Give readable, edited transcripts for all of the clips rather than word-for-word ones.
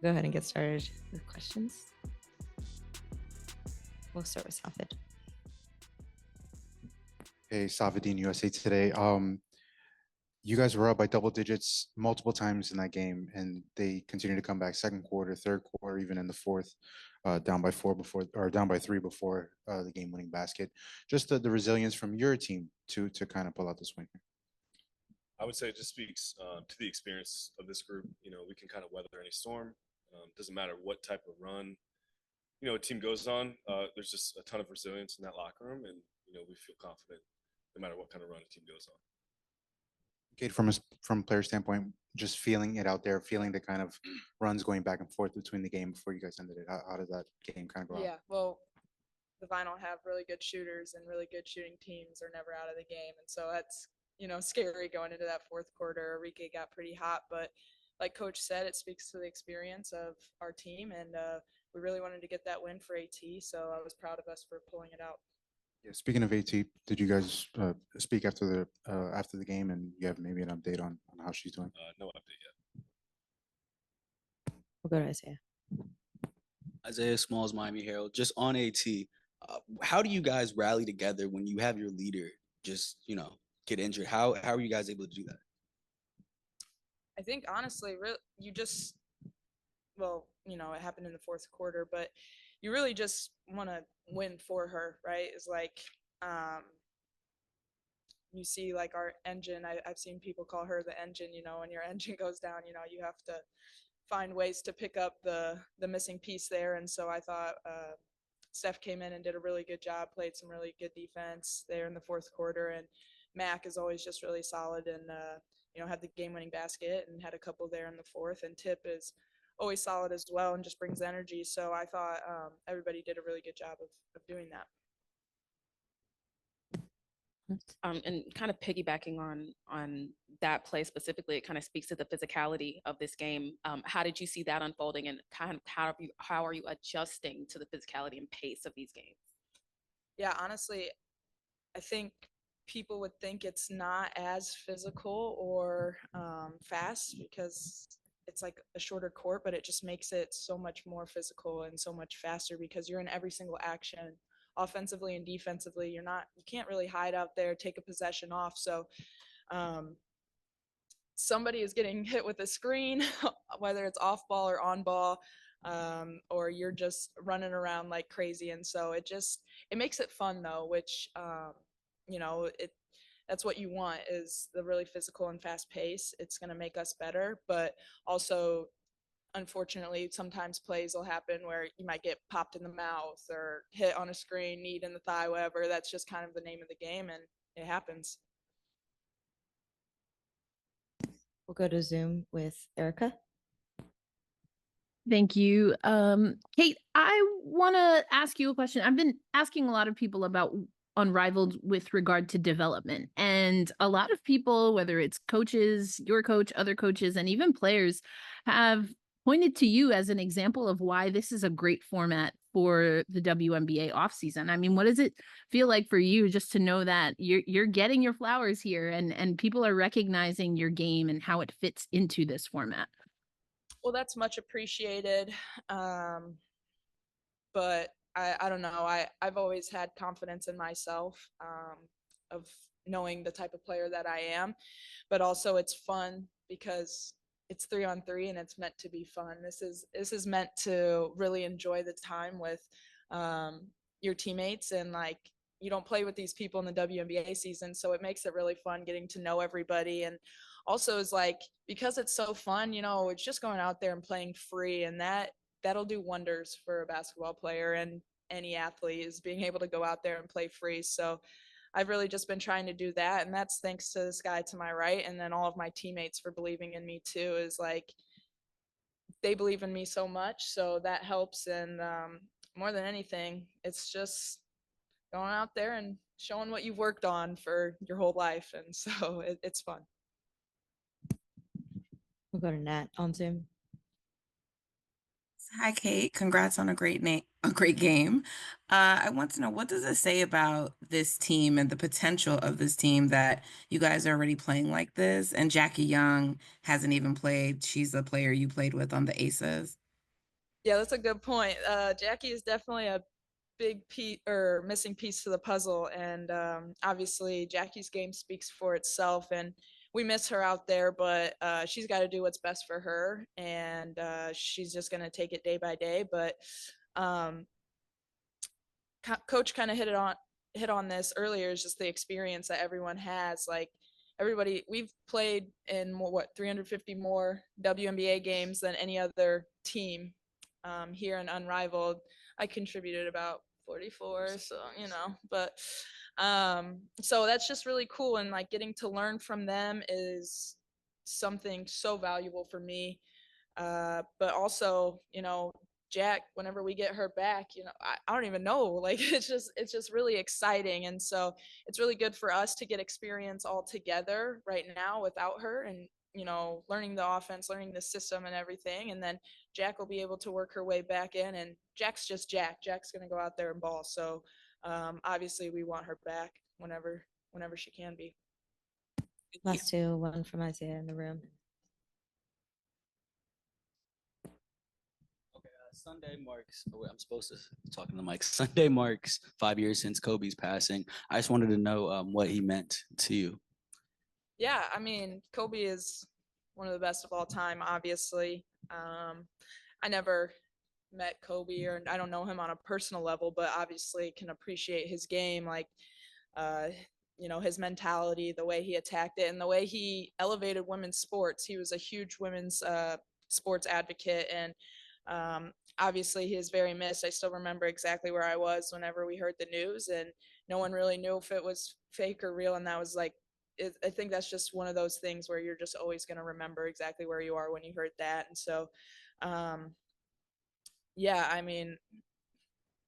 Go ahead and get started with questions. We'll start with Safid. Hey, Savadine USA today. You guys were up by double digits multiple times in that game, and they continued to come back second quarter, third quarter, even in the fourth, down by down by three before the game-winning basket. Just the resilience from your team to kind of pull out this win here. I would say it just speaks to the experience of this group. We can kind of weather any storm. Doesn't matter what type of run, a team goes on. There's just a ton of resilience in that locker room, and we feel confident no matter what kind of run a team goes on. Kate, from player standpoint, just feeling it out there, feeling the kind of runs going back and forth between the game before you guys ended it. How did that game kind of go out? Yeah, well, the Vinyl have really good shooters, and really good shooting teams are never out of the game, and so that's scary going into that fourth quarter. Enrique got pretty hot, but like Coach said, it speaks to the experience of our team, and we really wanted to get that win for AT, so I was proud of us for pulling it out. Yeah, speaking of AT, did you guys speak after the game, and you have maybe an update on how she's doing? No update yet. We'll go to Isaiah. Isaiah Smalls, Miami Herald. Just on AT, how do you guys rally together when you have your leader just get injured? How are you guys able to do that? I think honestly, you just, it happened in the fourth quarter, but you really just want to win for her, right? It's like, you see like our engine, I've seen people call her the engine, when your engine goes down, you have to find ways to pick up the missing piece there. And so I thought Steph came in and did a really good job, played some really good defense there in the fourth quarter. And Mac is always just really solid and, had the game-winning basket and had a couple there in the fourth. And Tip is always solid as well and just brings energy. So I thought everybody did a really good job of doing that. And kind of piggybacking on that play specifically, it kind of speaks to the physicality of this game. How did you see that unfolding, and kind of how are you adjusting to the physicality and pace of these games? Yeah, honestly, I think people would think it's not as physical or fast because it's like a shorter court, but it just makes it so much more physical and so much faster because you're in every single action, offensively and defensively. You can't really hide out there, take a possession off. So somebody is getting hit with a screen, whether it's off ball or on ball, or you're just running around like crazy. And so it makes it fun though, which, that's what you want, is the really physical and fast pace. It's going to make us better, but also, unfortunately, sometimes plays will happen where you might get popped in the mouth or hit on a screen, knee in the thigh, whatever. That's just kind of the name of the game, and it happens. We'll go to Zoom with Erica. Thank you. Kate, I want to ask you a question. I've been asking a lot of people about Unrivaled with regard to development. And a lot of people, whether it's coaches, your coach, other coaches, and even players, have pointed to you as an example of why this is a great format for the WNBA offseason. I mean, what does it feel like for you just to know that you're getting your flowers here and people are recognizing your game and how it fits into this format? Well, that's much appreciated. But I don't know. I've always had confidence in myself, of knowing the type of player that I am, but also it's fun because it's 3-on-3 and it's meant to be fun. This is meant to really enjoy the time with your teammates, and like, you don't play with these people in the WNBA season, so it makes it really fun getting to know everybody. And also is like, because it's so fun, it's just going out there and playing free, and that'll do wonders for a basketball player and any athlete, is being able to go out there and play free. So I've really just been trying to do that. And that's thanks to this guy to my right. And then all of my teammates for believing in me too, is like, they believe in me so much. So that helps. And more than anything, it's just going out there and showing what you've worked on for your whole life. And so it's fun. We'll go to Nat on Zoom. Hi, Kate. Congrats on a great game. I want to know, what does it say about this team and the potential of this team that you guys are already playing like this? And Jackie Young hasn't even played. She's a player you played with on the Aces. Yeah, that's a good point. Jackie is definitely a big piece or missing piece to the puzzle, and obviously Jackie's game speaks for itself, and we miss her out there, but she's got to do what's best for her, and she's just going to take it day by day. But um, coach kind of hit on this earlier, is just the experience that everyone has. Like everybody, we've played in what 350 more WNBA games than any other team here in Unrivaled. I contributed about 44, so but so that's just really cool, and like getting to learn from them is something so valuable for me. But also, Jack, whenever we get her back, I don't even know. Like it's just really exciting. And so it's really good for us to get experience all together right now without her, and learning the offense, learning the system and everything. And then Jack will be able to work her way back in, and Jack's just Jack. Jack's gonna go out there and ball. So obviously we want her back whenever she can be. Last two, one from Isaiah in the room. Sunday marks. Oh wait, I'm supposed to talk in the mic. Sunday marks 5 years since Kobe's passing. I just wanted to know what he meant to you. Yeah, I mean, Kobe is one of the best of all time, obviously. I never met Kobe, or I don't know him on a personal level, but obviously can appreciate his game, like uh, his mentality, the way he attacked it, and the way he elevated women's sports. He was a huge women's sports advocate, and obviously he is very missed. I still remember exactly where I was whenever we heard the news, and no one really knew if it was fake or real, and that was like, I think that's just one of those things where you're just always going to remember exactly where you are when you heard that. And so yeah, I mean,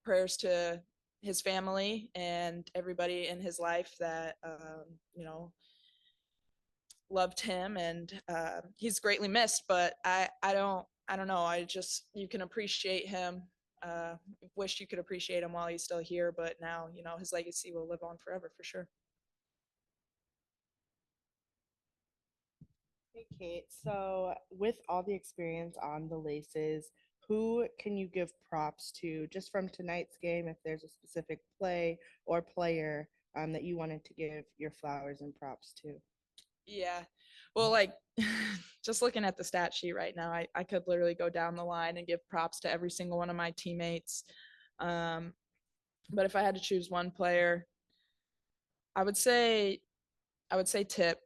prayers to his family and everybody in his life that loved him, and he's greatly missed. But I don't know. You can appreciate him. Wish you could appreciate him while he's still here, but now his legacy will live on forever for sure. Hey, Kate. So, with all the experience on the Laces, who can you give props to just from tonight's game? If there's a specific play or player that you wanted to give your flowers and props to? Yeah. Well, like just looking at the stat sheet right now, I could literally go down the line and give props to every single one of my teammates. But if I had to choose one player, I would say Tip.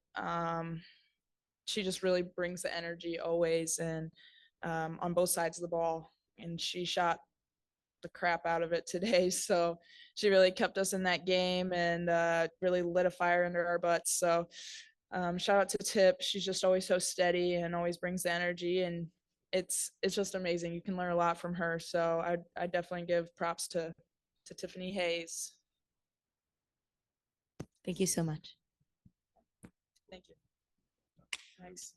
She just really brings the energy always, and on both sides of the ball. And she shot the crap out of it today. So she really kept us in that game, and really lit a fire under our butts. So shout out to Tip. She's just always so steady and always brings the energy, and it's just amazing. You can learn a lot from her. So I definitely give props to Tiffany Hayes. Thank you so much. Thank you. Thanks.